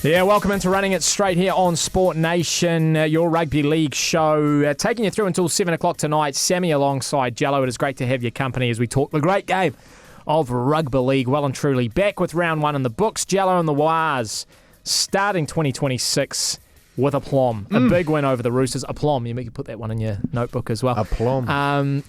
Yeah, welcome into Running It straight here on Sport Nation, your rugby league show. Taking you through until 7 o'clock tonight. Sammy alongside Jello. It is great to have your company as we talk the great game of rugby league. Well and truly back with round one in the books. Jello and the Wars starting 2026 with aplomb. A big win over the Roosters. Aplomb. You can put that one in your notebook as well. Aplomb.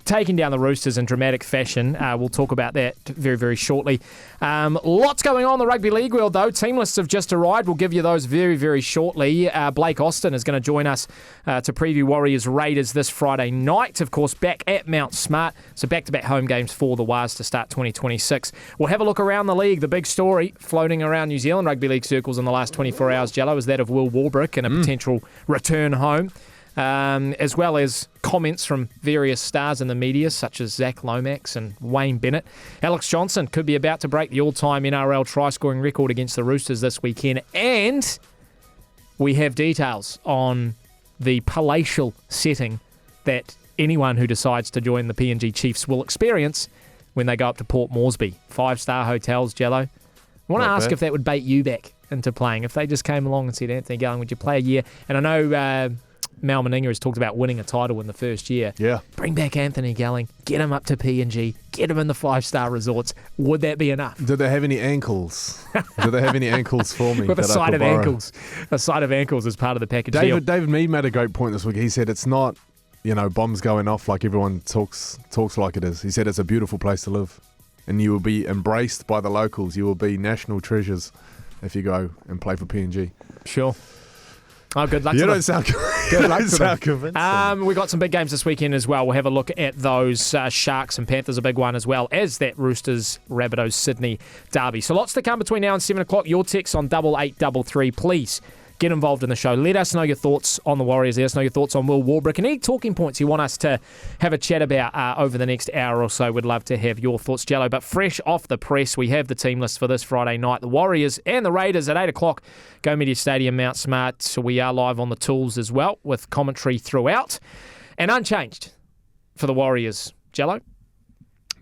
Taking down the Roosters in dramatic fashion. We'll talk about that very, very shortly. Lots going on in the rugby league world, though. Team lists have just arrived. We'll give you those very, very shortly. Blake Austin is going to join us to preview Warriors Raiders this Friday night. Of course, back at Mount Smart. So back-to-back home games for the Wars to start 2026. We'll have a look around the league. The big story floating around New Zealand rugby league circles in the last 24 hours, Jello, is that of Will Warbrick and a potential return home, as well as comments from various stars in the media, such as Zach Lomax and Wayne Bennett. Alex Johnson could be about to break the all-time NRL try-scoring record against the Roosters this weekend, and we have details on the palatial setting that anyone who decides to join the PNG Chiefs will experience when they go up to Port Moresby. 5-star hotels, Jello. I want to ask if that would bait you back into playing. If they just came along and said, Anthony Galling, would you play a year? And I know Mal Meninga has talked about winning a title in the first year. Yeah. Bring back Anthony Galling, get him up to PNG, get him in the 5-star resorts. Would that be enough? Do they have any ankles? Do they have any ankles for me? With a side of ankles. A side of ankles as part of the package deal. David Mead made a great point this week. He said it's not, bombs going off like everyone talks like it is. He said it's a beautiful place to live. And you will be embraced by the locals. You will be national treasures if you go and play for PNG. Sure. Oh, good luck you to don't them. sound Good luck to them. convincing. We've got some big games this weekend as well. We'll have a look at those. Sharks and Panthers, a big one, as well as that Roosters Rabbitohs Sydney derby. So lots to come between now and 7 o'clock. Your text on 8833, please. Get involved in the show. Let us know your thoughts on the Warriors. Let us know your thoughts on Will Warbrick and any talking points you want us to have a chat about over the next hour or so. We'd love to have your thoughts, Jello. But fresh off the press, we have the team list for this Friday night. The Warriors and the Raiders at 8 o'clock. Go Media Stadium, Mount Smart. So we are live on the tools as well with commentary throughout. And unchanged for the Warriors, Jello.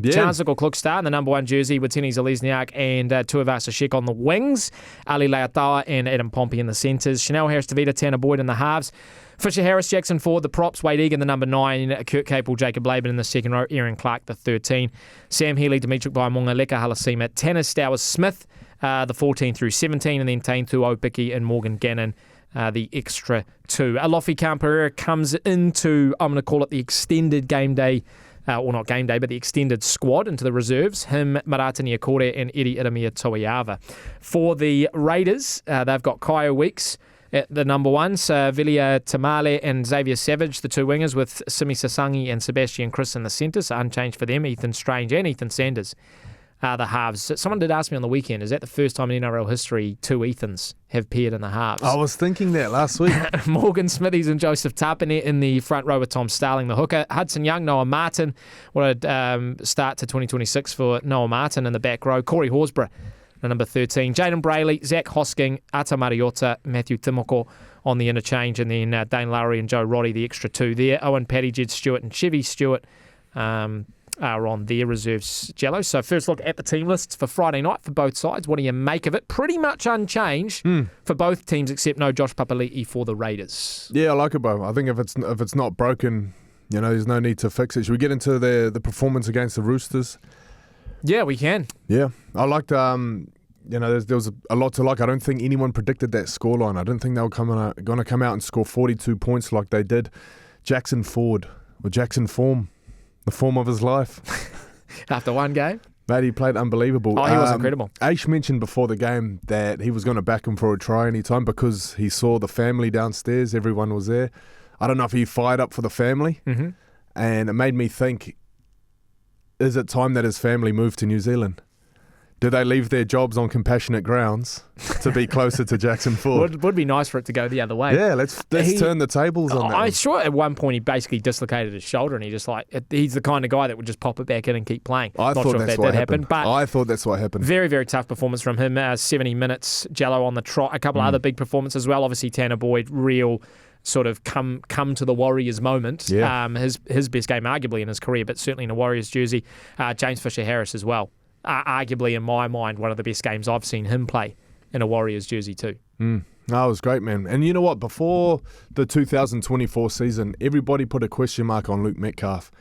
Yeah. Charles Klukstad in the number 1 jersey with Tini Zalesniak and Tuivasa-Sheck on the wings. Ali Leatawa and Adam Pompey in the centres. Chanel Harris-Tavita, Tanner Boyd in the halves. Fisher Harris, Jackson Ford, the props. Wade Egan, the number 9. Kurt Capel, Jacob Laban in the second row. Aaron Clark, the 13. Sam Healy, Dimitri Baimonga, Leka Halasima. Tanner Stowers-Smith, the 14 through 17. And then Tain Tuopiki and Morgan Gannon, the extra 2. Alofi Kamperera comes into, I'm going to call it the extended game day, or not game day, but the extended squad into the reserves. Him, Marata Niakore and Eddie Iramia Toiava. For the Raiders, they've got Kaya Weeks at the number 1, Vilia Tamale and Xavier Savage, the 2 wingers, with Simi Sasangi and Sebastian Chris in the centre, so unchanged for them. Ethan Strange and Ethan Sanders the halves. Someone did ask me on the weekend, is that the first time in NRL history 2 Ethans have paired in the halves? I was thinking that last week. Morgan Smithies and Joseph Tapine in the front row with Tom Starling, the hooker. Hudson Young, Noah Martin. What a start to 2026 for Noah Martin in the back row. Corey Horsburgh, the number 13. Jaden Brayley, Zach Hosking, Ata Mariota, Matthew Timoko on the interchange, and then Daine Laurie and Joe Roddy, the extra 2 there. Owen Paddy, Jed Stewart and Chevy Stewart are on their reserves, Jello. So first look at the team lists for Friday night for both sides. What do you make of it? Pretty much unchanged for both teams, except no Josh Papalii for the Raiders. Yeah, I like it, Bo. I think if it's not broken, there's no need to fix it. Should we get into the performance against the Roosters? Yeah, we can. Yeah, I liked. There was a lot to like. I don't think anyone predicted that scoreline. I didn't think they were going to come out and score 42 points like they did. Jackson Form. The form of his life. After one game? Mate, he played unbelievable. Oh, he was incredible. Aish mentioned before the game that he was going to back him for a try anytime because he saw the family downstairs. Everyone was there. I don't know if he fired up for the family. Mm-hmm. And it made me think, is it time that his family moved to New Zealand? Do they leave their jobs on compassionate grounds to be closer to Jackson Ford? Would be nice for it to go the other way. Yeah, let's turn the tables on that. I'm sure at one point he basically dislocated his shoulder, and he's the kind of guy that would just pop it back in and keep playing. I thought that's what happened. But I thought that's what happened. Very, very tough performance from him. 70 minutes, Jello on the trot. A couple of other big performances as well. Obviously, Tanner Boyd, real sort of come to the Warriors moment. Yeah. His best game arguably in his career, but certainly in a Warriors jersey. James Fisher-Harris as well. Arguably, in my mind, one of the best games I've seen him play in a Warriors jersey too. No, it was great, man. And you know what? Before the 2024 season, everybody put a question mark on Luke Metcalf.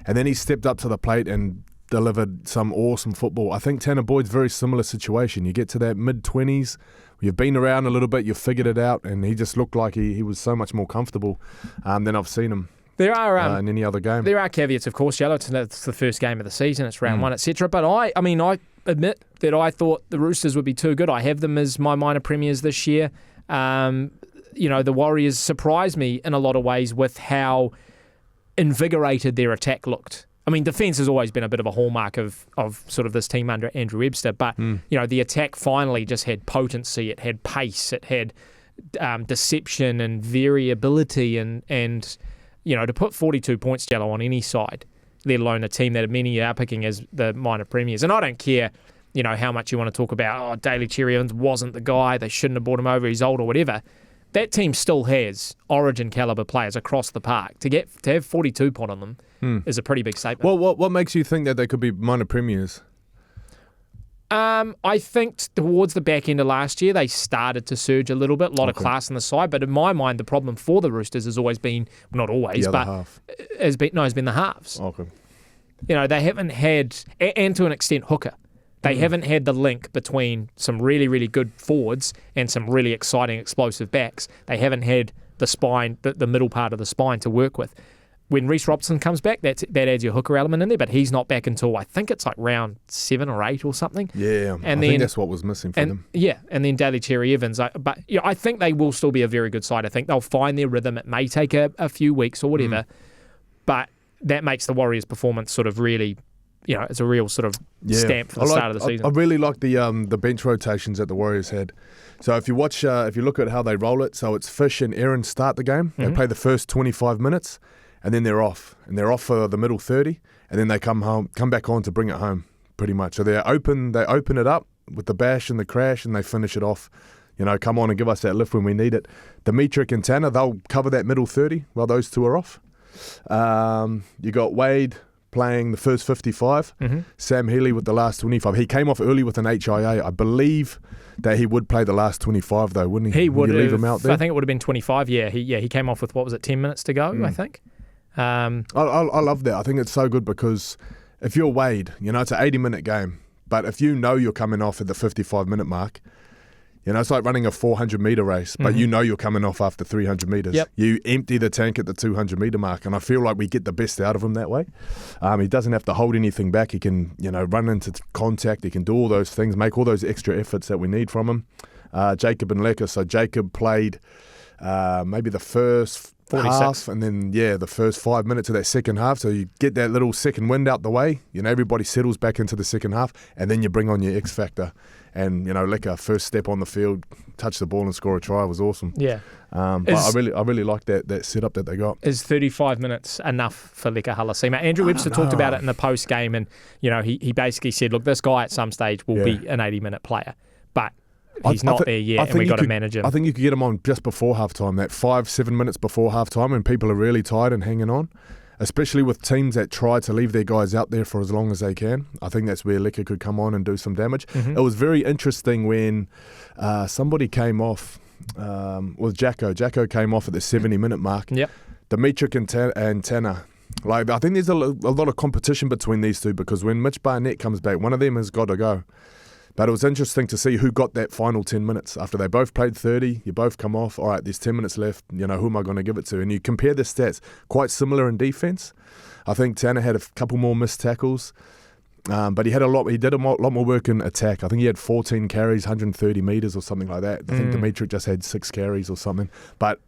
And then he stepped up to the plate and delivered some awesome football. I think Tanner Boyd's very similar situation. You get to that mid-20s, you've been around a little bit, you've figured it out, and he just looked like he was so much more comfortable than I've seen him there are in any other game. There are caveats, of course, Jello. It's the first game of the season, it's round one, etc. But I admit that I thought the Roosters would be too good. I have them as my minor premiers this year. The Warriors surprised me in a lot of ways with how invigorated their attack looked. I mean, defence has always been a bit of a hallmark of sort of this team under Andrew Webster, but the attack finally just had potency, it had pace, it had deception and variability, and to put 42 points, Jello, on any side, let alone a team that many are picking as the minor premiers. And I don't care, how much you want to talk about, Daly Cherry Evans wasn't the guy, they shouldn't have brought him over, he's old or whatever. That team still has origin caliber players across the park. To have 42 put on them is a pretty big statement. Well, what makes you think that they could be minor premiers? I think towards the back end of last year, they started to surge a little bit, a lot of class on the side. But in my mind, the problem for the Roosters has always been, not always, but half. has been the halves. Okay. They haven't had, and to an extent, hooker. They haven't had the link between some really, really good forwards and some really exciting, explosive backs. They haven't had the spine, the middle part of the spine to work with. When Reece Robson comes back, that adds your hooker element in there, but he's not back until, I think it's like round 7 or 8 or something. Yeah, I think that's what was missing for them. Yeah, and then Daly Cherry Evans. I think they will still be a very good side. I think they'll find their rhythm. It may take a few weeks or whatever, but that makes the Warriors' performance sort of really... it's a real sort of stamp for the start of the season. I really like the bench rotations that the Warriors had. So if you look at how they roll it, so it's Fish and Aaron start the game. They play the first 25 minutes, and then they're off. And they're off for the middle 30, and then they come back on to bring it home, pretty much. So they open it up with the bash and the crash, and they finish it off. Come on and give us that lift when we need it. Dimitrik and Tanner, they'll cover that middle 30 while those two are off. You got Wade playing the first 55, Sam Healy with the last 25. He came off early with an HIA. I believe that he would play the last 25 though, wouldn't he? He would leave him out there. I think it would have been 25. He came off with, 10 minutes to go, I think. I love that. I think it's so good because if you're Wade, it's an 80-minute game, but if you're coming off at the 55-minute mark, it's like running a 400-metre race, but you're coming off after 300 metres. Yep. You empty the tank at the 200-metre mark, and I feel like we get the best out of him that way. He doesn't have to hold anything back. He can, run into contact. He can do all those things, make all those extra efforts that we need from him. Jacob and Lecker. So Jacob played maybe the first 46. half, and then the first 5 minutes of that second half. So you get that little second wind out the way. everybody settles back into the second half, and then you bring on your X factor. And Lecker, first step on the field, touch the ball and score a try was awesome. Yeah, but I really like that setup that they got. Is 35 minutes enough for Lecker Halasima? Andrew Webster talked about it in the post game, and he basically said, look, this guy at some stage will be an 80-minute player, but he's not there yet, and we've got to manage him. I think you could get him on just before halftime, that 5-7 minutes before halftime, when people are really tired and hanging on. Especially with teams that try to leave their guys out there for as long as they can. I think that's where Lecker could come on and do some damage. It was very interesting when somebody came off with Jacko. Jacko came off at the 70-minute mark. Yep. Dimitrik and Tanner. I think there's a lot of competition between these two, because when Mitch Barnett comes back, one of them has got to go. But it was interesting to see who got that final 10 minutes. After they both played 30, you both come off. All right, there's 10 minutes left. Who am I going to give it to? And you compare the stats, quite similar in defense. I think Tanner had a couple more missed tackles, but he did a lot more work in attack. I think he had 14 carries, 130 metres or something like that. I think Dimitrik just had 6 carries or something. But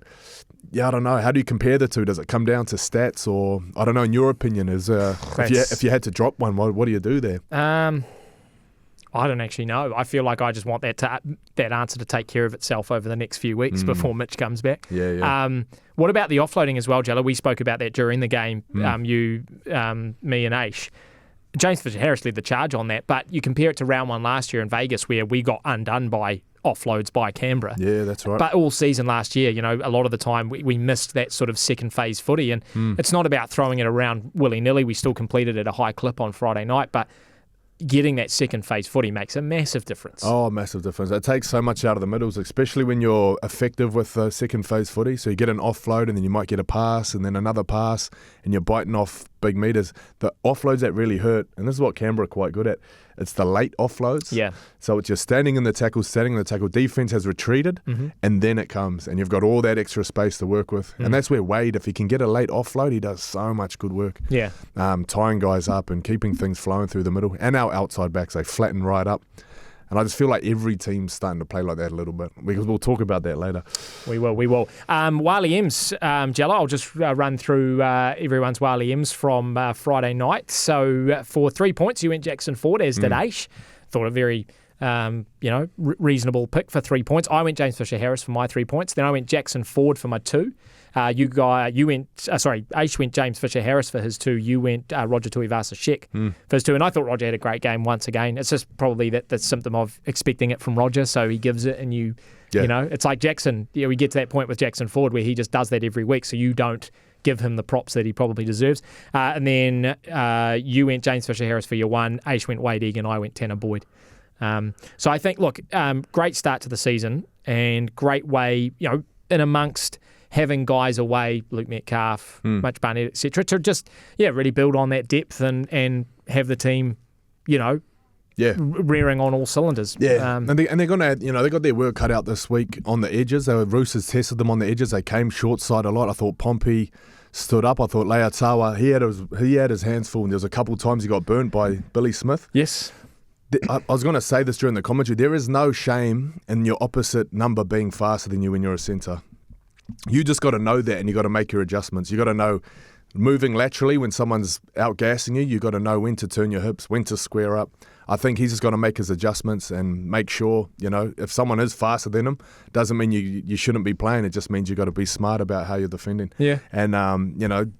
I don't know. How do you compare the two? Does it come down to stats, or I don't know? In your opinion, if you had to drop one, what do you do there? I don't actually know. I feel like I just want that answer to take care of itself over the next few weeks before Mitch comes back. Yeah. What about the offloading as well, Jello? We spoke about that during the game, you, me and Aish. James Fisher-Harris led the charge on that, but you compare it to round 1 last year in Vegas, where we got undone by offloads by Canberra. Yeah, that's right. But all season last year, a lot of the time we missed that sort of second phase footy, and it's not about throwing it around willy-nilly. We still completed at a high clip on Friday night, but getting that second phase footy makes a massive difference. Oh, massive difference. It takes so much out of the middles, especially when you're effective with second phase footy. So you get an offload and then you might get a pass and then another pass and you're biting off big meters. The offloads that really hurt, and this is what Canberra are quite good at, it's the late offloads. Yeah. So it's just standing in the tackle, defense has retreated, and then it comes, and you've got all that extra space to work with. And that's where Wade, if he can get a late offload, he does so much good work. Yeah. Tying guys up and keeping things flowing through the middle. And our outside backs, they flatten right up. And I just feel like every team's starting to play like that a little bit, because we'll talk about that later. We will. Wally M's, Jello, I'll just run through everyone's Wally M's from Friday night. So for 3 points, you went Jackson Ford, as did Aish. Thought a very reasonable pick for 3 points. I went James Fisher-Harris for my 3 points. Then I went Jackson Ford for my 2. Aish went James Fisher-Harris for his 2. You went Roger Tuivasa-Sheck for his 2. And I thought Roger had a great game once again. It's just probably the symptom of expecting it from Roger, so he gives it and you know, it's like Jackson. We get to that point with Jackson Ford where he just does that every week, so you don't give him the props that he probably deserves. And then you went James Fisher-Harris for your 1. Aish went Wade Egan. I went Tanner Boyd. So I think, great start to the season and great way, in amongst having guys away, Luke Metcalf, Mitch Barnett, etc., to just really build on that depth and have the team, rearing on all cylinders. Yeah, and they're going to, they got their work cut out this week on the edges. The Roosters tested them on the edges. They came short side a lot. I thought Pompey stood up. I thought Leatawa, he had his hands full, and there was a couple of times he got burnt by Billy Smith. Yes. I was going to say this during the commentary. There is no shame in your opposite number being faster than you when you're a centre. You just got to know that, and you got to make your adjustments. You got to know moving laterally when someone's outgassing you. You got to know when to turn your hips, when to square up. I think he's just got to make his adjustments and make sure, if someone is faster than him, doesn't mean you shouldn't be playing. It just means you got to be smart about how you're defending. Yeah. And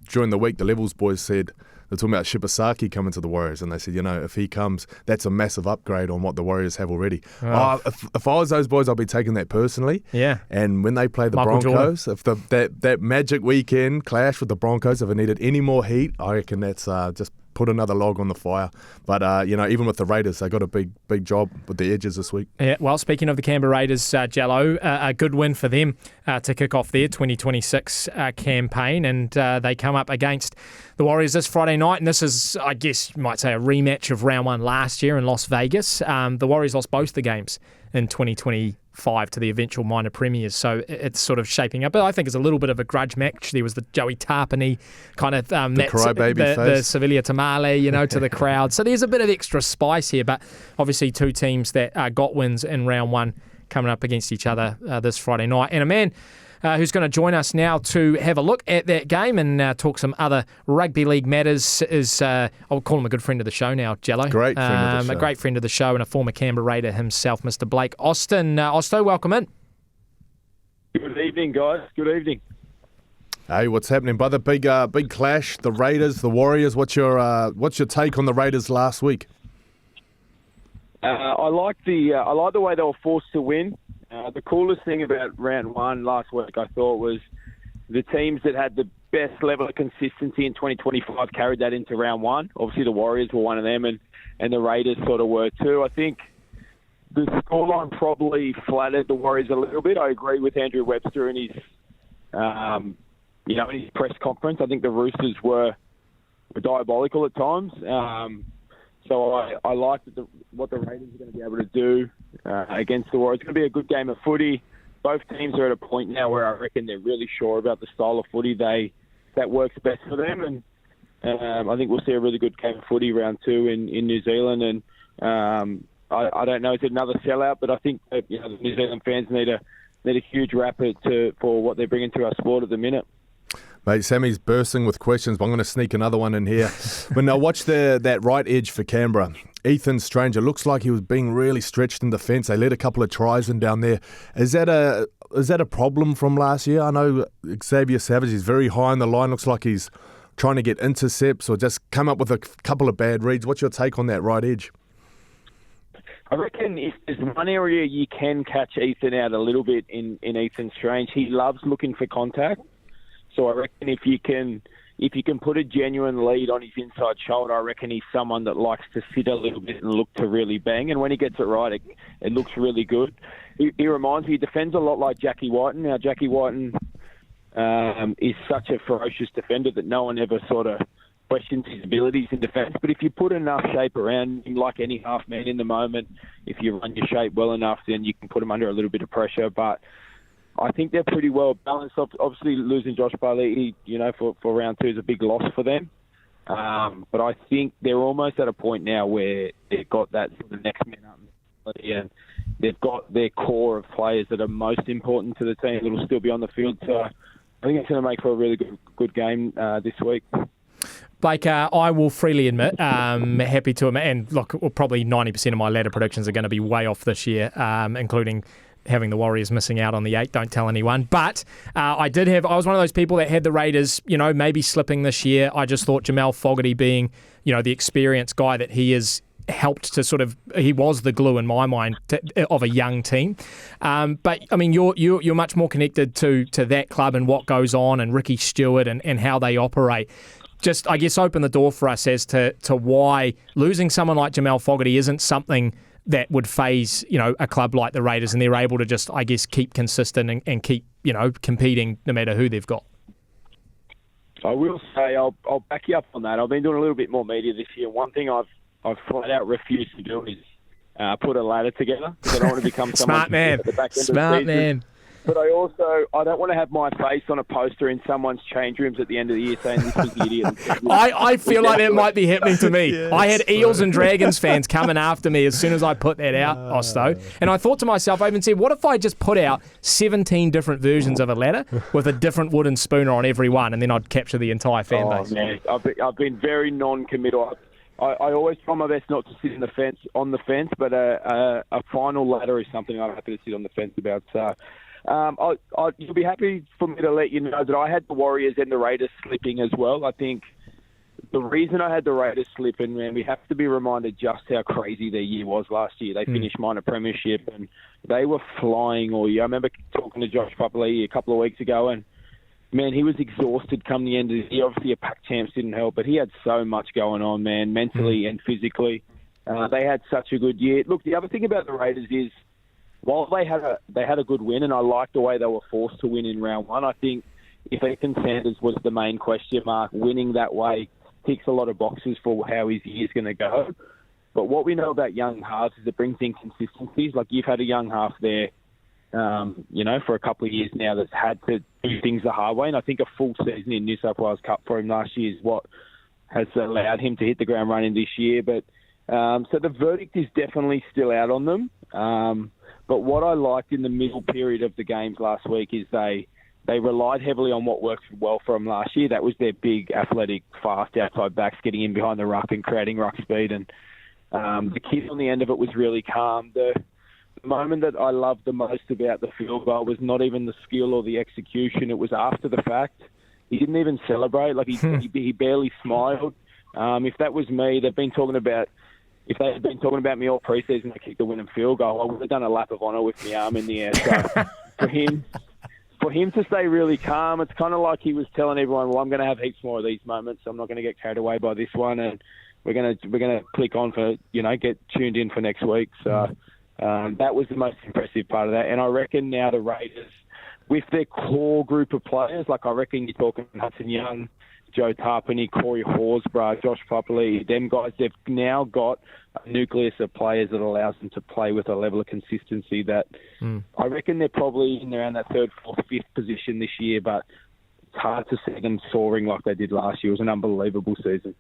during the week, the Levels boys said, they're talking about Shibasaki coming to the Warriors, and they said, if he comes, that's a massive upgrade on what the Warriors have already. If I was those boys, I'd be taking that personally. Yeah. And when they play the Michael Broncos, if that magic weekend clash with the Broncos, if it needed any more heat, I reckon that's just put another log on the fire. But, even with the Raiders, they got a big job with the edges this week. Yeah, well, speaking of the Canberra Raiders, Jello, a good win for them to kick off their 2026 campaign. And they come up against the Warriors this Friday night. And this is, I guess you might say, a rematch of round 1 last year in Las Vegas. The Warriors lost both the games in 2025 to the eventual minor premiers, so it's sort of shaping up. But I think it's a little bit of a grudge match. There was the Joey Tarpany kind of the Sevilla Tamale, to the crowd. So there's a bit of extra spice here. But obviously, two teams that got wins in round 1 coming up against each other this Friday night. And a man who's going to join us now to have a look at that game and talk some other rugby league matters is, I'll call him a good friend of the show now, Jello. Great friend of the show. A great friend of the show and a former Canberra Raider himself, Mr. Blake Austin. Osto, welcome in. Good evening, guys. Good evening. Hey, what's happening, brother? Big clash. The Raiders, the Warriors. What's your take on the Raiders last week? I like the way they were forced to win. The coolest thing about round 1 last week, I thought, was the teams that had the best level of consistency in 2025 carried that into round 1. Obviously, the Warriors were one of them, and the Raiders sort of were too. I think the scoreline probably flattered the Warriors a little bit. I agree with Andrew Webster in his, in his press conference. I think the Roosters were diabolical at times. So I like what the Raiders are going to be able to do against the Warriors. It's going to be a good game of footy. Both teams are at a point now where I reckon they're really sure about the style of footy that works best for them. And I think we'll see a really good game of footy round 2 in New Zealand. And I don't know if it's another sellout, but I think that, the New Zealand fans need a huge rap for what they're bringing to our sport at the minute. Mate, Sammy's bursting with questions, but I'm going to sneak another one in here. When I watched that right edge for Canberra, Ethan Stranger looks like he was being really stretched in defence. They let a couple of tries in down there. Is that a problem from last year? I know Xavier Savage is very high on the line. Looks like he's trying to get intercepts or just come up with a couple of bad reads. What's your take on that right edge? I reckon if there's one area you can catch Ethan out a little bit in Ethan Strange, he loves looking for contact. So I reckon if you can if you can put a genuine lead on his inside shoulder, I reckon he's someone that likes to sit a little bit and look to really bang. And when he gets it right, it looks really good. He reminds me, he defends a lot like Jackie Whiten. Now, Jackie Whiten is such a ferocious defender that no one ever sort of questions his abilities in defence. But if you put enough shape around him, like any half man in the moment, if you run your shape well enough, then you can put him under a little bit of pressure. But I think they're pretty well balanced. Obviously, losing Josh Papalii, for round 2 is a big loss for them. But I think they're almost at a point now where they've got that sort of next man up mentality, and they've got their core of players that are most important to the team that will still be on the field. So I think it's going to make for a really good game this week. Blake, I will freely admit, happy to admit, and look, probably 90% of my ladder predictions are going to be way off this year, including having the Warriors missing out on the 8. Don't tell anyone. But I was one of those people that had the Raiders, maybe slipping this year. I just thought Jamal Fogarty being, the experienced guy that he is, helped to he was the glue in my mind of a young team. But I mean, you're much more connected to that club and what goes on, and Ricky Stuart and how they operate. Just, I guess, open the door for us as to why losing someone like Jamal Fogarty isn't something that would phase, a club like the Raiders, and they're able to just, I guess, keep consistent and keep, competing no matter who they've got. I will say, I'll back you up on that. I've been doing a little bit more media this year. One thing I've flat out refused to do is put a ladder together, because I don't want to become someone Smart man. at the back end Smart of the season. man. But I don't want to have my face on a poster in someone's change rooms at the end of the year saying this was the idiot. I feel like that might be happening to me. Yes. I had Eels and Dragons fans coming after me as soon as I put that out, Osto. And I thought to myself, I even said, what if I just put out 17 different versions of a ladder with a different wooden spooner on every one, and then I'd capture the entire fan base? Man. I've been very non-committal. I always try my best not to sit on the fence, but a final ladder is something I'm happy to sit on the fence about. So you'll be happy for me to let you know that I had the Warriors and the Raiders slipping as well. I think the reason I had the Raiders slipping, man, we have to be reminded just how crazy their year was last year. They finished minor premiership and they were flying all year. I remember talking to Josh Papalii a couple of weeks ago, and man, he was exhausted come the end of the year. Obviously, a pack champs didn't help, but he had so much going on, man, mentally and physically. They had such a good year. Look, the other thing about the Raiders is, while they had a good win, and I liked the way they were forced to win in round 1, I think if Ethan Sanders was the main question mark, winning that way ticks a lot of boxes for how his year's going to go. But what we know about young halves is it brings inconsistencies. Like, you've had a young half there, for a couple of years now that's had to do things the hard way. And I think a full season in New South Wales Cup for him last year is what has allowed him to hit the ground running this year. But so the verdict is definitely still out on them. But what I liked in the middle period of the games last week is they relied heavily on what worked well for them last year. That was their big, athletic, fast outside backs getting in behind the ruck and creating ruck speed. And the kid on the end of it was really calm. The moment that I loved the most about the field goal was not even the skill or the execution. It was after the fact. He didn't even celebrate. Like, he barely smiled. If that was me, if they had been talking about me all preseason to kick the winning field goal, I would have done a lap of honour with my arm in the air. So for him to stay really calm, it's kind of like he was telling everyone, well, I'm going to have heaps more of these moments. I'm not going to get carried away by this one, and we're going to click on for, get tuned in for next week. So that was the most impressive part of that. And I reckon now the Raiders, with their core group of players, like I reckon you're talking Hudson Young, Joe Tarpany, Corey Horsburgh, Josh Papalii, them guys, they've now got a nucleus of players that allows them to play with a level of consistency that I reckon they're probably in around that 3rd, 4th, 5th position this year, but it's hard to see them soaring like they did last year. It was an unbelievable season.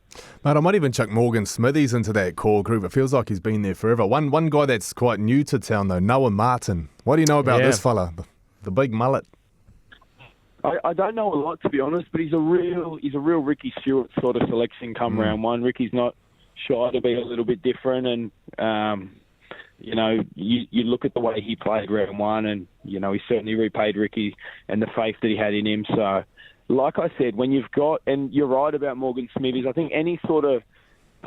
Mate, I might even chuck Morgan Smithies into that core group. It feels like he's been there forever. One guy that's quite new to town, though, Noah Martin. What do you know about this fella? The big mullet. I don't know a lot, to be honest, but he's a real Ricky Stuart sort of selection come round 1. Ricky's not shy to be a little bit different, and you look at the way he played round 1, and he certainly repaid Ricky and the faith that he had in him. So, like I said, when you've got, and you're right about Morgan Smithies, I think any sort of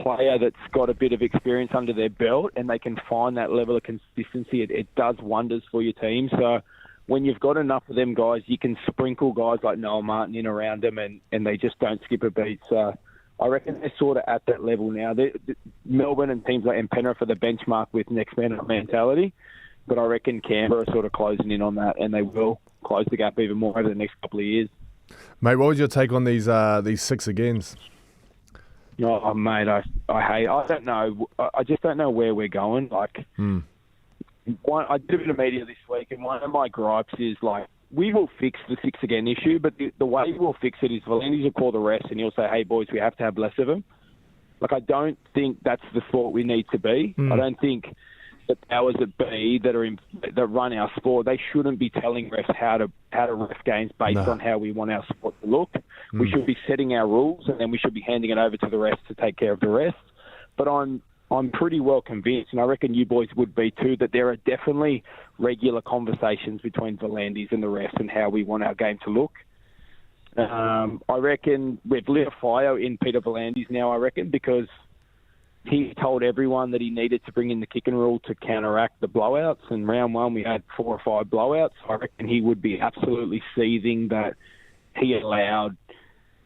player that's got a bit of experience under their belt and they can find that level of consistency, it does wonders for your team. So when you've got enough of them guys, you can sprinkle guys like Noel Martin in around them, and they just don't skip a beat. So I reckon they're sort of at that level now. Melbourne and teams like Penrith are the benchmark with next man up mentality, but I reckon Canberra are sort of closing in on that, and they will close the gap even more over the next couple of years. Mate, what was your take on these six agains? Oh, mate, I don't know. I just don't know where we're going. Like, I did a bit of media this week, and one of my gripes is, like, we will fix the six again issue, but the way we'll fix it is Valandi's will call the rest, and he'll say, hey, boys, we have to have less of them. Like, I don't think that's the thought we need to be. I don't think the powers that be that run our sport, they shouldn't be telling refs how to ref games based on how we want our sport to look. We should be setting our rules, and then we should be handing it over to the refs to take care of the rest. But I'm pretty well convinced, and I reckon you boys would be too, that there are definitely regular conversations between Valandis and the refs and how we want our game to look. I reckon we've lit a fire in Peter Valandis now, I reckon, because he told everyone that he needed to bring in the kicking rule to counteract the blowouts. In round one, we had 4 or 5 blowouts. I reckon he would be absolutely seething that he allowed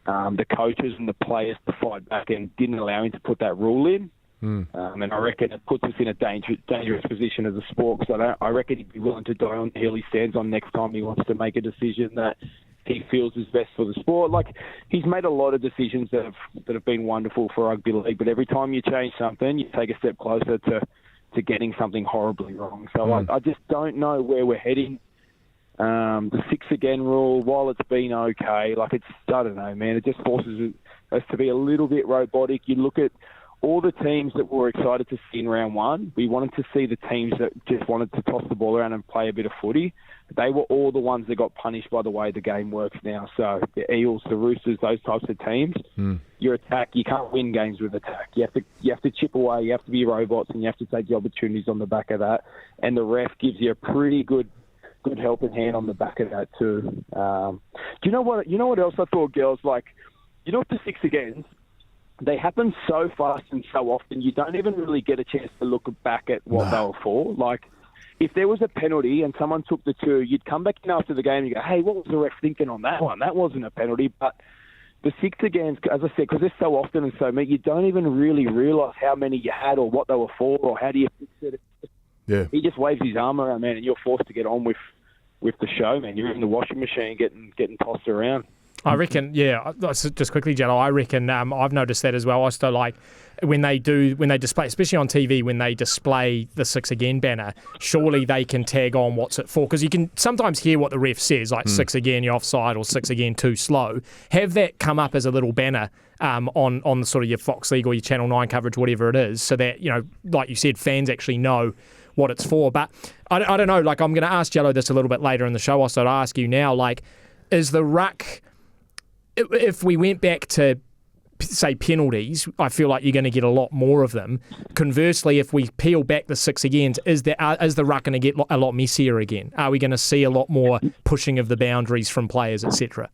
the coaches and the players to fight back and didn't allow him to put that rule in. And I reckon it puts us in a dangerous position as a sport, because I reckon he'd be willing to die on the hill he stands on next time he wants to make a decision that he feels is best for the sport. Like, he's made a lot of decisions that have been wonderful for rugby league, but every time you change something, you take a step closer to getting something horribly wrong. So I just don't know where we're heading. The 6 again rule, while it's been okay, like, it's, I don't know, man, it just forces us to be a little bit robotic. You look at all the teams that we're excited to see in round one. We wanted to see the teams that just wanted to toss the ball around and play a bit of footy. They were all the ones that got punished by the way the game works now. So the Eels, the Roosters, those types of teams, your attack, you can't win games with attack. You have to chip away, you have to be robots, and you have to take the opportunities on the back of that. And the ref gives you a pretty good helping hand on the back of that too. Do you know what else I thought, girls? Like, you know what the 6 agains, they happen so fast and so often, you don't even really get a chance to look back at what they were for. Like, if there was a penalty and someone took the 2, you'd come back in after the game and you go, hey, what was the ref thinking on that one? That wasn't a penalty. But the 6 agains, as I said, because they're so often and so many, you don't even really realise how many you had or what they were for or how do you fix it. Yeah. He just waves his arm around, man, and you're forced to get on with the show, man. You're in the washing machine getting tossed around. I reckon, yeah, just quickly, Jello, I reckon I've noticed that as well. I still like when they display, especially on TV, when they display the 6 again banner, surely they can tag on what's it for, because you can sometimes hear what the ref says, like 6 again, you're offside, or 6 again, too slow. Have that come up as a little banner on sort of your Fox League or your Channel 9 coverage, whatever it is, so that, you know, like you said, fans actually know what it's for. But I don't know, like, I'm going to ask Jello this a little bit later in the show, so I'd ask you now, like, is the ruck... If we went back to, say, penalties, I feel like you're going to get a lot more of them. Conversely, if we peel back the 6 agains, is the ruck going to get a lot messier again? Are we going to see a lot more pushing of the boundaries from players, etc.?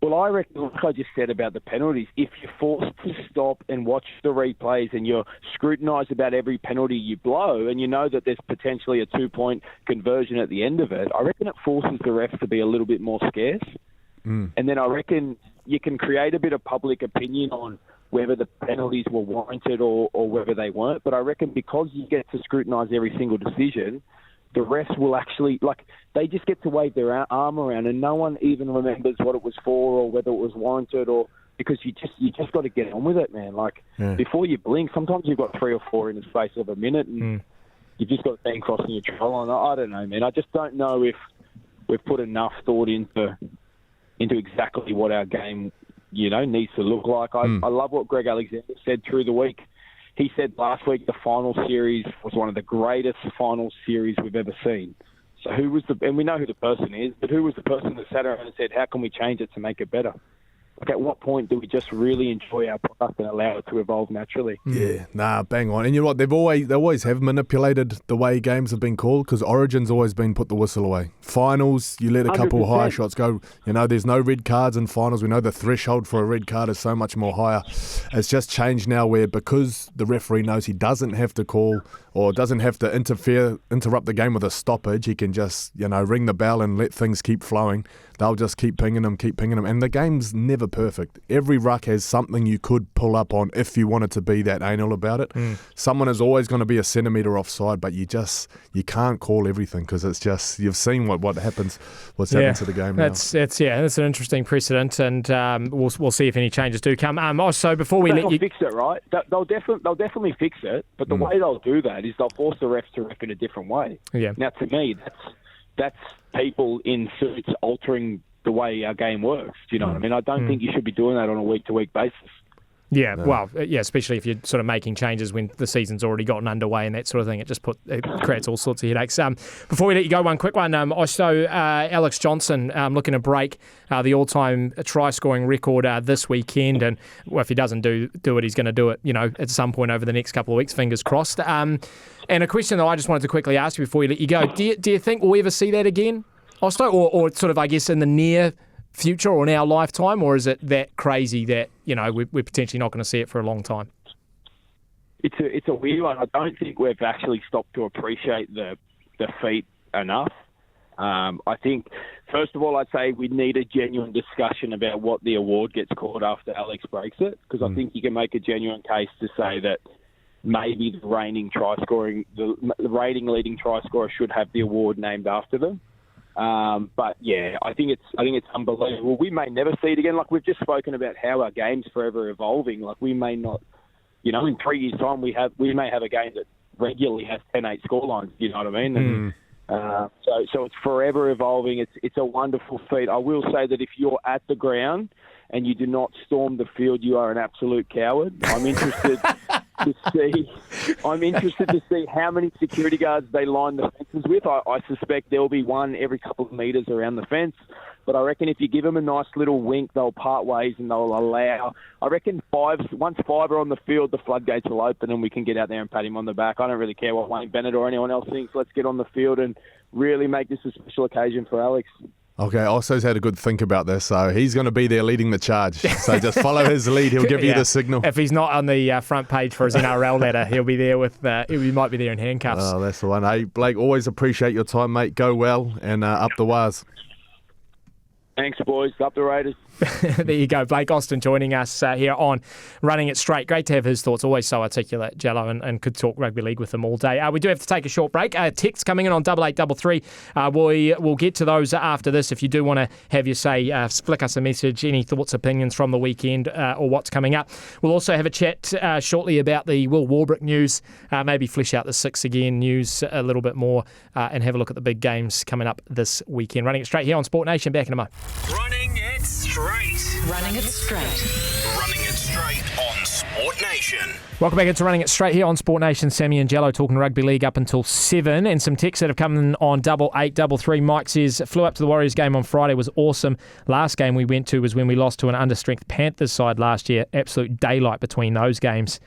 Well, I reckon, like I just said about the penalties, if you're forced to stop and watch the replays and you're scrutinised about every penalty you blow and you know that there's potentially a 2-point conversion at the end of it, I reckon it forces the refs to be a little bit more scarce. And then I reckon you can create a bit of public opinion on whether the penalties were warranted or whether they weren't. But I reckon because you get to scrutinise every single decision, the refs will actually, like, they just get to wave their arm around and no one even remembers what it was for or whether it was warranted, or because you just got to get on with it, man. Like, before you blink, sometimes you've got 3 or 4 in the space of a minute and you've just got to bang crossing your trial line. I don't know, man. I just don't know if we've put enough thought into exactly what our game, you know, needs to look like. I love what Greg Alexander said through the week. He said last week the final series was one of the greatest final series we've ever seen. So and we know who the person is, but who was the person that sat around and said, how can we change it to make it better? Like, at what point do we just really enjoy our product and allow it to evolve naturally? Yeah, bang on. And you know what? They always have manipulated the way games have been called, because Origin's always been put the whistle away. Finals, you let a couple 100%. high shots go. You know, there's no red cards in finals. We know the threshold for a red card is so much more higher. It's just changed now where, because the referee knows he doesn't have to call or doesn't have to interrupt the game with a stoppage, he can just, ring the bell and let things keep flowing. They'll just keep pinging them. And the game's never perfect. Every ruck has something you could pull up on if you wanted to be that anal about it. Someone is always going to be a centimetre offside, but you can't call everything, because it's just, you've seen what's happened to the game now. That's an interesting precedent, and we'll see if any changes do come. Also, before we let you fix it, right? They'll definitely fix it, but the way they'll do that is they'll force the refs to ref in a different way. Yeah. Now, to me, that's people in suits altering the way our game works. Do you know what I mean? I don't think you should be doing that on a week-to-week basis. Yeah, well, especially if you're sort of making changes when the season's already gotten underway and that sort of thing. It creates all sorts of headaches. Before we let you go, one quick one. Also, Alex Johnson looking to break the all-time try-scoring record this weekend. And if he doesn't do it, he's going to do it, at some point over the next couple of weeks, fingers crossed. And a question that I just wanted to quickly ask you before we let you go. Do you think we'll ever see that again, Osto? Or sort of, I guess, in the near future or in our lifetime, or is it that crazy that we're potentially not going to see it for a long time? It's a weird one. I don't think we've actually stopped to appreciate the feat enough. I think, first of all, I'd say we need a genuine discussion about what the award gets called after Alex breaks it, because I think you can make a genuine case to say that maybe the rating leading try scorer should have the award named after them. But yeah, I think it's unbelievable. We may never see it again. Like, we've just spoken about how our game's forever evolving. Like, we may not, in 3 years' time, we may have a game that regularly has 10-8 scorelines. You know what I mean? And, so it's forever evolving. It's a wonderful feat. I will say that if you're at the ground and you do not storm the field, you are an absolute coward. I'm interested to see how many security guards they line the fences with. I suspect there'll be one every couple of metres around the fence. But I reckon if you give them a nice little wink, they'll part ways and they'll allow. I reckon once five are on the field, the floodgates will open and we can get out there and pat him on the back. I don't really care what Wayne Bennett or anyone else thinks. Let's get on the field and really make this a special occasion for Alex. Okay, Osso's had a good think about this, so he's going to be there leading the charge. So just follow his lead. He'll give you the signal. If he's not on the front page for his NRL letter, he'll be there he might be there in handcuffs. Oh, that's the one. Hey, Blake, always appreciate your time, mate. Go well and up the wires. Thanks, boys. Up the Raiders. There you go. Blake Austin joining us here on Running It Straight. Great to have his thoughts. Always so articulate, Jello, and could talk rugby league with him all day. We do have to take a short break. Texts coming in on 8833. We'll get to those after this. If you do want to have your say, flick us a message, any thoughts, opinions from the weekend or what's coming up. We'll also have a chat shortly about the Will Warbrick news, maybe flesh out the Six Again news a little bit more and have a look at the big games coming up this weekend. Running It Straight here on Sport Nation. Back in a moment. Running It Straight. Running It Straight. Running It Straight on Sport Nation. Welcome back into Running It Straight here on Sport Nation. Sammy and Jello talking rugby league up until 7. And some texts that have come in on 8833. Mike says, flew up to the Warriors game on Friday, was awesome. Last game we went to was when we lost to an understrength Panthers side last year. Absolute daylight between those games.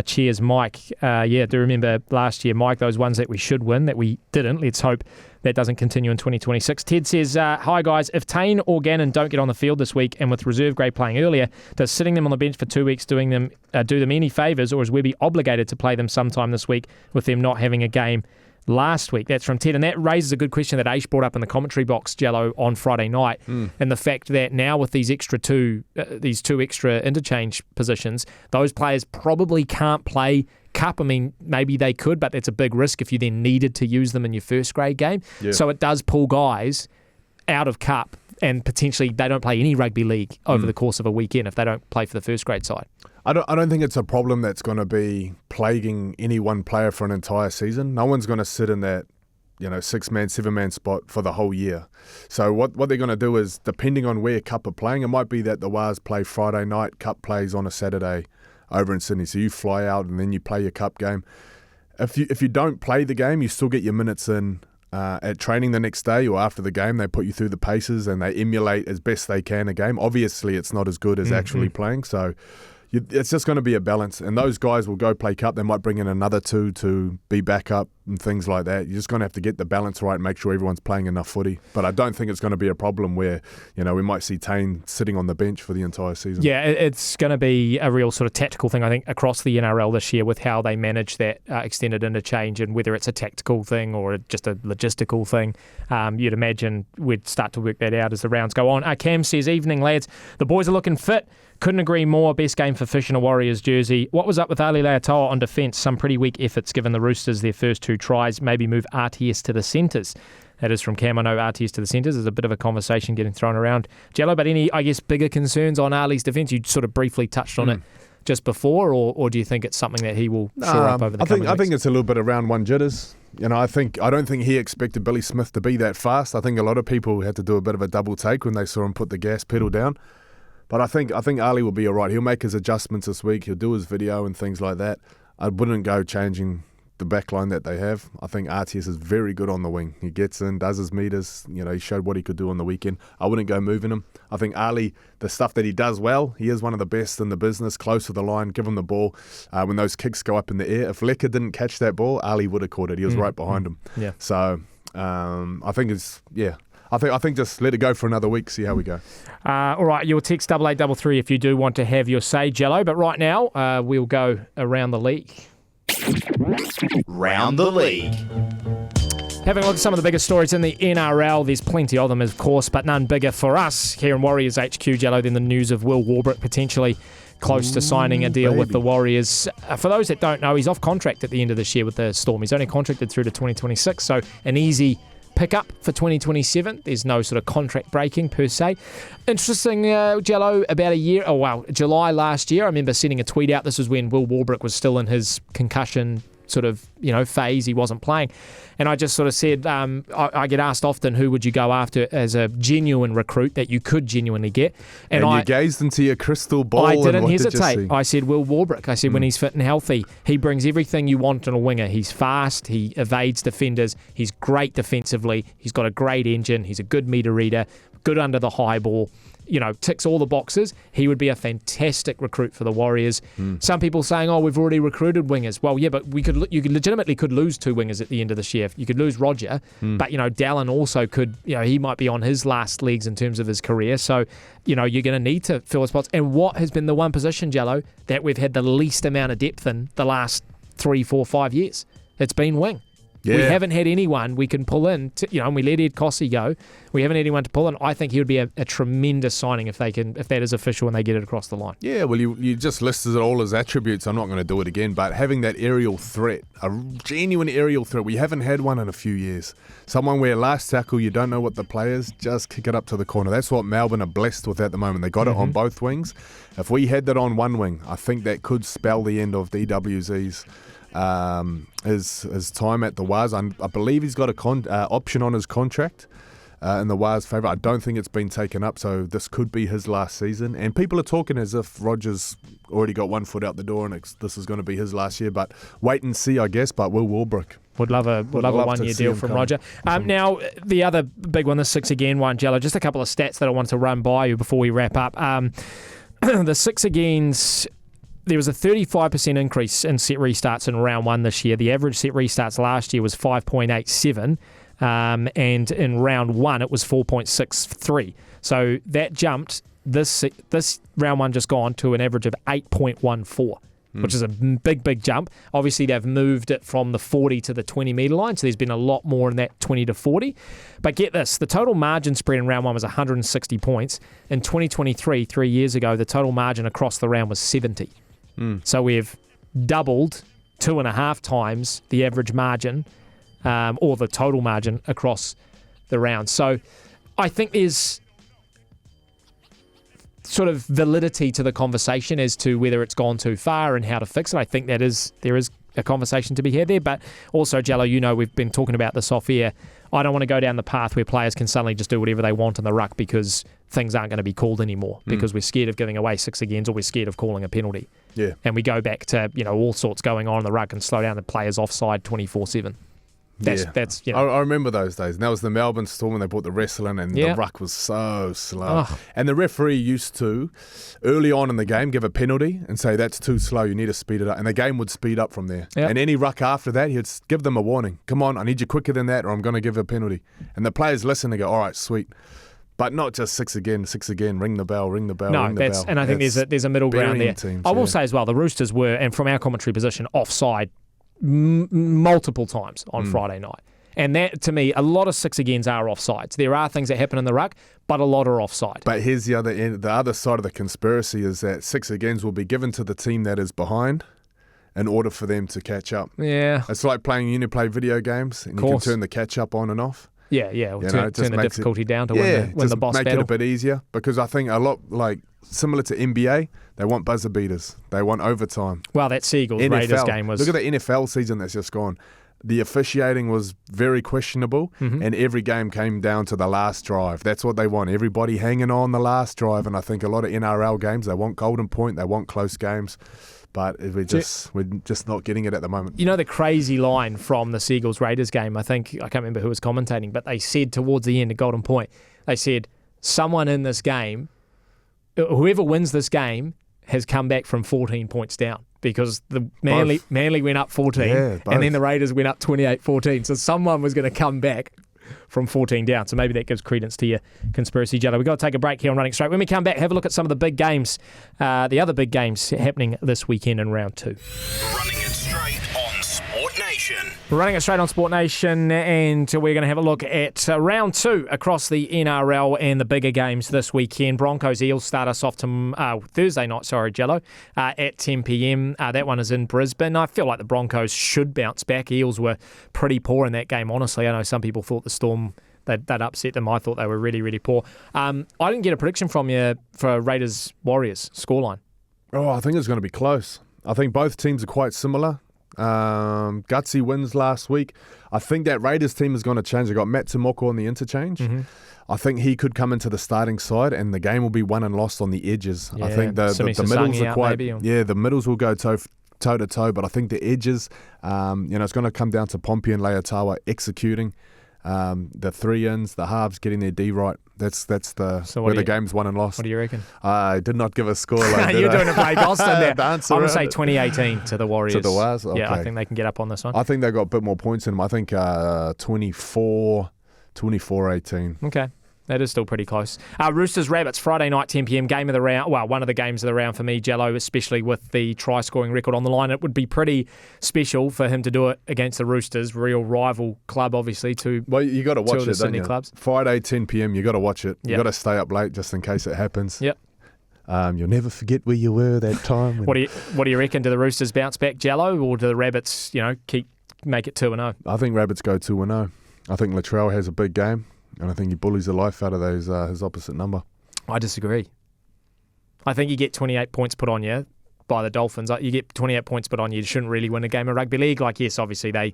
Cheers, Mike. Do remember last year, Mike, those ones that we should win, that we didn't. Let's hope that doesn't continue in 2026. Ted says, hi guys, if Daine or Gannon don't get on the field this week and with reserve grade playing earlier, does sitting them on the bench for 2 weeks do them any favours, or is Webby obligated to play them sometime this week with them not having a game last week? That's from Ted, and that raises a good question that Aish brought up in the commentary box, Jello, on Friday night, and the fact that now with these two extra interchange positions, those players probably can't play Cup. I mean, maybe they could, but that's a big risk if you then needed to use them in your first grade game. Yeah. So it does pull guys out of Cup, and potentially they don't play any rugby league over the course of a weekend if they don't play for the first grade side. I don't think it's a problem that's going to be plaguing any one player for an entire season. No one's going to sit in that 6-man, 7-man spot for the whole year. So what they're going to do is, depending on where Cup are playing, it might be that the Wars play Friday night, Cup plays on a Saturday over in Sydney. So you fly out and then you play your Cup game. If you don't play the game, you still get your minutes in at training the next day or after the game. They put you through the paces and they emulate as best they can a game. Obviously, it's not as good as actually playing, so it's just going to be a balance. And those guys will go play cup. They might bring in another 2 to be backup and things like that. You're just going to have to get the balance right and make sure everyone's playing enough footy. But I don't think it's going to be a problem where, we might see Daine sitting on the bench for the entire season. Yeah, it's going to be a real sort of tactical thing, I think, across the NRL this year with how they manage that extended interchange and whether it's a tactical thing or just a logistical thing. You'd imagine we'd start to work that out as the rounds go on. Cam says, evening, lads. The boys are looking fit. Couldn't agree more. Best game for Fish in a Warriors jersey. What was up with Ali Leatoa on defence? Some pretty weak efforts given the Roosters their first 2 tries. Maybe move RTS to the centres. That is from Cam. I know RTS to the centres. There's a bit of a conversation getting thrown around. Jello, but any, I guess, bigger concerns on Ali's defence? You sort of briefly touched on it just before, or do you think it's something that he will shore up over the coming weeks? I think it's a little bit of round 1 jitters. I don't think he expected Billy Smith to be that fast. I think a lot of people had to do a bit of a double take when they saw him put the gas pedal down. But I think Ali will be all right. He'll make his adjustments this week. He'll do his video and things like that. I wouldn't go changing the back line that they have. I think RTS is very good on the wing. He gets in, does his meters. He showed what he could do on the weekend. I wouldn't go moving him. I think Ali, the stuff that he does well, he is one of the best in the business, close to the line, give him the ball. When those kicks go up in the air, if Lecker didn't catch that ball, Ali would have caught it. He was right behind him. Yeah. So I think it's, I think just let it go for another week, see how we go. All right, your text 8833 if you do want to have your say, Jello. But right now, we'll go around the league. Round the league. Having a look at some of the biggest stories in the NRL, there's plenty of them, of course, but none bigger for us here in Warriors HQ, Jello, than the news of Will Warbrick potentially close to signing a deal with the Warriors. For those that don't know, he's off contract at the end of this year with the Storm. He's only contracted through to 2026, so an easy pick up for 2027. There's no sort of contract breaking per se. Interesting, Jello, about July last year, I remember sending a tweet out. This was when Will Warbrick was still in his concussion sort of, phase. He wasn't playing. And I just sort of said, I get asked often, who would you go after as a genuine recruit that you could genuinely get? And you gazed into your crystal ball. I didn't and hesitate. I said, Will Warbrick. I said, when he's fit and healthy, he brings everything you want in a winger. He's fast. He evades defenders. He's great defensively. He's got a great engine. He's a good meter reader, good under the high ball. Ticks all the boxes. He would be a fantastic recruit for the Warriors. Some people saying, we've already recruited wingers. Well, yeah, but you legitimately could lose 2 wingers at the end of this year. You could lose Roger, but, Dallin also could, he might be on his last legs in terms of his career. So, you're going to need to fill the spots. And what has been the one position, Jello, that we've had the least amount of depth in the last 3, 4, 5 years? It's been wing. Yeah. We haven't had anyone we can pull in, and we let Ed Cossey go. We haven't had anyone to pull in. I think he would be a tremendous signing if that is official and they get it across the line. Yeah, well, you just listed all his attributes. I'm not going to do it again, but having that aerial threat, a genuine aerial threat, we haven't had one in a few years. Someone where last tackle, you don't know what the play is, just kick it up to the corner. That's what Melbourne are blessed with at the moment. They got it on both wings. If we had that on one wing, I think that could spell the end of DWZ's his time at the Waz. I believe he's got a option on his contract in the Waz favour. I don't think it's been taken up, so this could be his last season. And people are talking as if Roger's already got one foot out the door and this is going to be his last year. But wait and see, I guess. But Will Warbrick would love a 1 year deal from Roger. Now, the other big one, the 6 again one, Jello. Just a couple of stats that I wanted to run by you before we wrap up. The 6 agains. There was a 35% increase in set restarts in round 1 this year. The average set restarts last year was 5.87, and in round 1 it was 4.63. So that jumped this round 1 just gone to an average of 8.14. Which is a big jump. Obviously, they've moved it from the 40 to the 20 metre line, so there's been a lot more in that 20 to 40. But get this, the total margin spread in round 1 was 160 points. In 2023, 3 years ago, the total margin across the round was 70. So we've doubled 2.5 times the average margin, or the total margin across the round. So I think there's sort of validity to the conversation as to whether it's gone too far and how to fix it. I think there is a conversation to be had there. But also, Jello, we've been talking about this off air. I don't want to go down the path where players can suddenly just do whatever they want in the ruck because things aren't going to be called anymore because we're scared of giving away 6 agains or we're scared of calling a penalty. Yeah. And we go back to, all sorts going on in the ruck and slow down the players offside 24/7. That's I remember those days. And that was the Melbourne Storm when they brought the wrestling and the ruck was so slow. Oh. And the referee used to, early on in the game, give a penalty and say, that's too slow, you need to speed it up. And the game would speed up from there. Yep. And any ruck after that, he'd give them a warning. Come on, I need you quicker than that or I'm going to give a penalty. And the players listen and go, all right, sweet. But not just six again, ring the bell, ring the bell, No, ring the bell. and I think there's a middle ground there. Teams, I will say as well, the Roosters were, and from our commentary position, offside multiple times on Friday night. And that, to me, a lot of six agains are offsides. There are things that happen in the ruck, but a lot are offside. But here's the other end. The other side of the conspiracy is that six agains will be given to the team that is behind in order for them to catch up. Yeah. It's like playing Uniplay video games, and you can turn the catch up on and off. Yeah. We'll turn the difficulty down to win the boss make battle. it a bit easier, because I think a lot, like similar to NBA, they want buzzer beaters. They want overtime. Well, that Seagulls NFL, Raiders game was... Look at the NFL season that's just gone. The officiating was very questionable, and every game came down to the last drive. That's what they want. Everybody hanging on the last drive, and I think a lot of NRL games, they want golden point, they want close games, but we're just not getting it at the moment. You know the crazy line from the Seagulls Raiders game, I can't remember who was commentating, but they said towards the end of golden point, they said, someone in this game, whoever wins this game, has come back from 14 points down. Because the Manly went up 14 and then the Raiders went up 28-14. So someone was going to come back from 14 down. So maybe that gives credence to your conspiracy, Jello. We've got to take a break here on Running Straight. When we come back, have a look at some of the big games, the other big games happening this weekend in round 2. Running it straight on Sport Nation. We're running it straight on Sport Nation, and we're going to have a look at round 2 across the NRL and the bigger games this weekend. Broncos Eels start us off Thursday night, Jello, at 10 p.m. That one is in Brisbane. I feel like the Broncos should bounce back. Eels were pretty poor in that game, honestly. I know some people thought the Storm, that upset them. I thought they were really, really poor. I didn't get a prediction from you for Raiders Warriors scoreline. Oh, I think it's going to be close. I think both teams are quite similar. Gutsy wins last week. I think that Raiders team is going to change. They got Matt Timoko on the interchange. I think he could come into the starting side, and the game will be won and lost on the edges. I think the middles are quite. The middles will go toe to toe, but I think the edges, it's going to come down to Pompey and Leotawa executing. The 3-ins, the halves getting their D right. That's where the game's won and lost. What do you reckon? I did not give a score. You're doing a Blake Austin there. I'm going to say 2018 to the Warriors. To the Wars? Okay. Yeah, I think they can get up on this one. I think they got a bit more points in them. I think 24-18. Okay. That is still pretty close. Roosters Rabbits, Friday night, 10 p.m, game of the round. Well, one of the games of the round for me, Jello, especially with the try-scoring record on the line. It would be pretty special for him to do it against the Roosters, real rival club, obviously, Well, you got to watch it, Sydney clubs. Friday, 10 p.m, you got to watch it. You got to stay up late just in case it happens. Yep. You'll never forget where you were that time. What do you reckon? Do the Roosters bounce back, Jello, or do the Rabbits, make it 2-0? I think Rabbits go 2-0. I think Latrell has a big game. And I think he bullies the life out of his opposite number. I disagree. I think you get 28 points put on you by the Dolphins. You get 28 points put on you. You shouldn't really win a game of rugby league. Yes, obviously they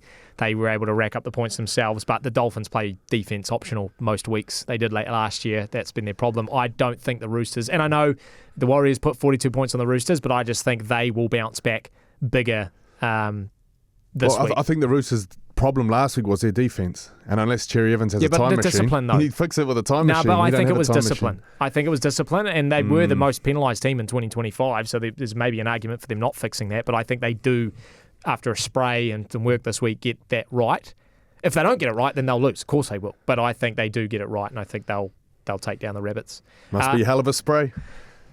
were able to rack up the points themselves, but the Dolphins play defence optional most weeks. They did late last year. That's been their problem. I don't think the Roosters, and I know the Warriors put 42 points on the Roosters, but I just think they will bounce back bigger this week. I think the Roosters' problem last week was their defence, and unless Cherry Evans has a time machine, discipline, though. You fix it with a time machine. No, but I think it was discipline. I think it was discipline, and they were the most penalised team in 2025, so there's maybe an argument for them not fixing that, but I think they do, after a spray and some work this week, get that right. If they don't get it right, then they'll lose. Of course they will, but I think they do get it right, and I think they'll take down the Rabbits. Must be a hell of a spray.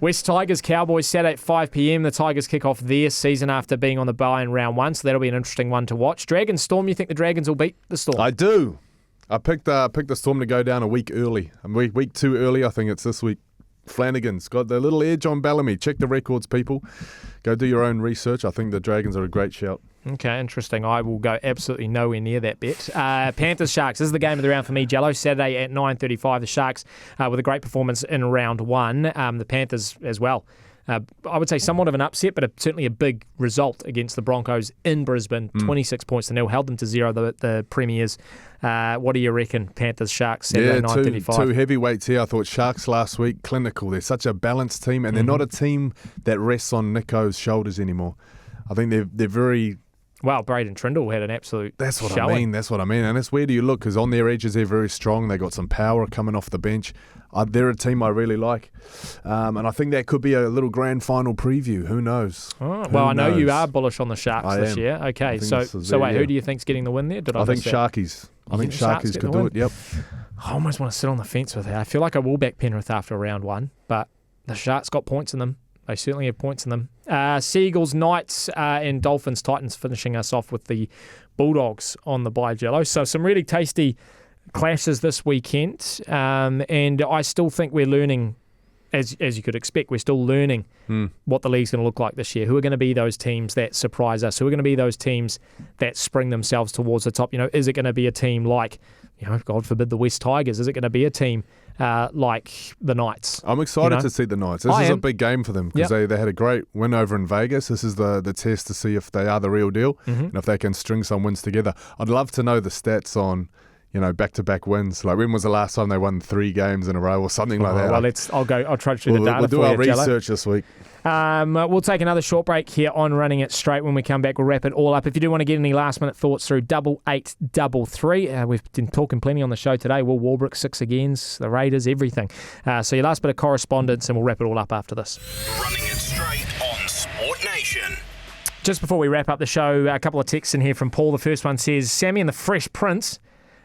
West Tigers, Cowboys, Saturday at 5 p.m. The Tigers kick off their season after being on the bye in round 1, so that'll be an interesting one to watch. Dragons, Storm, you think the Dragons will beat the Storm? I do. I picked the Storm to go down a week early. Week too early, I think it's this week. Flanagan's got the little edge on Bellamy. Check the records, people. Go do your own research. I think the Dragons are a great shout. Okay, interesting. I will go absolutely nowhere near that bet. Panthers, Sharks. This is the game of the round for me, Jello. Saturday at 9:35. The Sharks with a great performance in round 1. The Panthers as well. I would say somewhat of an upset, but certainly a big result against the Broncos in Brisbane. 26 points to nil. Held them to 0, the Premiers. What do you reckon, Panthers, Sharks, Saturday, 9:35? Two heavyweights here. I thought Sharks last week, clinical. They're such a balanced team, and they're not a team that rests on Nico's shoulders anymore. I think they're very Well, Braden Trindle had an absolute That's what showing. I mean. That's what I mean. And it's where do you look? Because on their edges, they're very strong. They got some power coming off the bench. They're a team I really like. And I think that could be a little grand final preview. Who knows? Oh, well, I know you are bullish on the Sharks I this am. year. Okay, so wait, who do you think's getting the win there? I think Sharkies. I think Sharkies could do it, yep. I almost want to sit on the fence with her. I feel like I will back Penrith after round one, but the Sharks got points in them. They certainly have points in them. Seagulls, Knights, and Dolphins, Titans finishing us off with the Bulldogs on the bye, Jello. So some really tasty clashes this weekend, and I still think we're learning, as you could expect, we're still learning what the league's going to look like this year. Who are going to be those teams that surprise us? Who are going to be those teams that spring themselves towards the top? Is it going to be a team like, God forbid, the West Tigers? Is it going to be a team like the Knights? I'm excited to see the Knights. This is a big game for them because they had a great win over in Vegas. This is the test to see if they are the real deal and if they can string some wins together. I'd love to know the stats on back-to-back wins. Like, when was the last time they won 3 games in a row or something like that? Well, I'll try to do the data. We'll do our research this week. We'll take another short break here on Running It Straight. When we come back, we'll wrap it all up. If you do want to get any last-minute thoughts through 8833, we've been talking plenty on the show today. Will Warbrick 6 agains, the Raiders, everything. So your last bit of correspondence, and we'll wrap it all up after this. Running It Straight on Sport Nation. Just before we wrap up the show, a couple of texts in here from Paul. The first one says, Sammy and the Fresh Prince.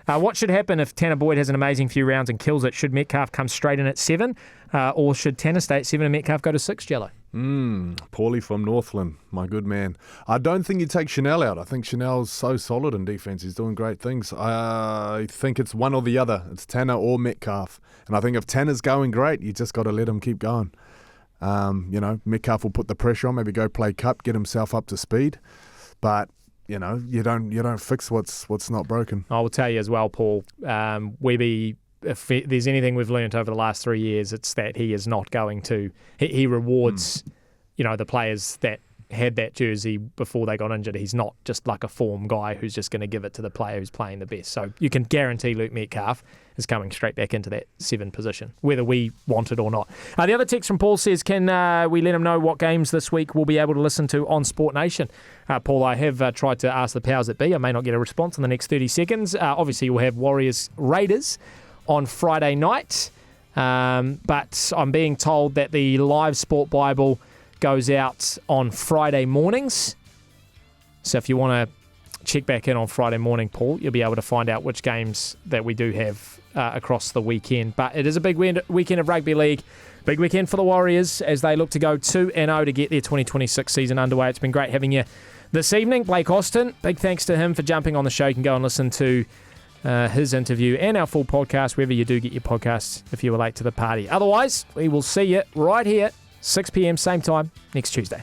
What should happen if Tanner Boyd has an amazing few rounds and kills it? Should Metcalf come straight in at 7? Or should Tanner stay at 7 and Metcalf go to 6, Jello? Paulie from Northland, my good man. I don't think you take Chanel out. I think Chanel's so solid in defence. He's doing great things. I think it's one or the other. It's Tanner or Metcalf. And I think if Tanner's going great, you just got to let him keep going. Metcalf will put the pressure on, maybe go play cup, get himself up to speed. But you don't fix what's not broken. I will tell you as well, Paul, Webby, if there's anything we've learned over the last 3 years, it's that he is not going to. He rewards, the players that had that jersey before they got injured. He's not just like a form guy who's just going to give it to the player who's playing the best. So you can guarantee Luke Metcalf is coming straight back into that 7 position, whether we want it or not. The other text from Paul says, can we let him know what games this week we'll be able to listen to on Sport Nation? Paul, I have tried to ask the powers that be. I may not get a response in the next 30 seconds. Obviously, we'll have Warriors Raiders on Friday night. But I'm being told that the live Sport Bible goes out on Friday mornings. So if you want to check back in on Friday morning, Paul, you'll be able to find out which games that we do have across the weekend. But it is a big weekend of rugby league. Big weekend for the Warriors as they look to go 2-0 to get their 2026 season underway. It's been great having you this evening. Blake Austin, big thanks to him for jumping on the show. You can go and listen to his interview and our full podcast, wherever you do get your podcasts, if you were late to the party. Otherwise, we will see you right here, 6 p.m, same time, next Tuesday.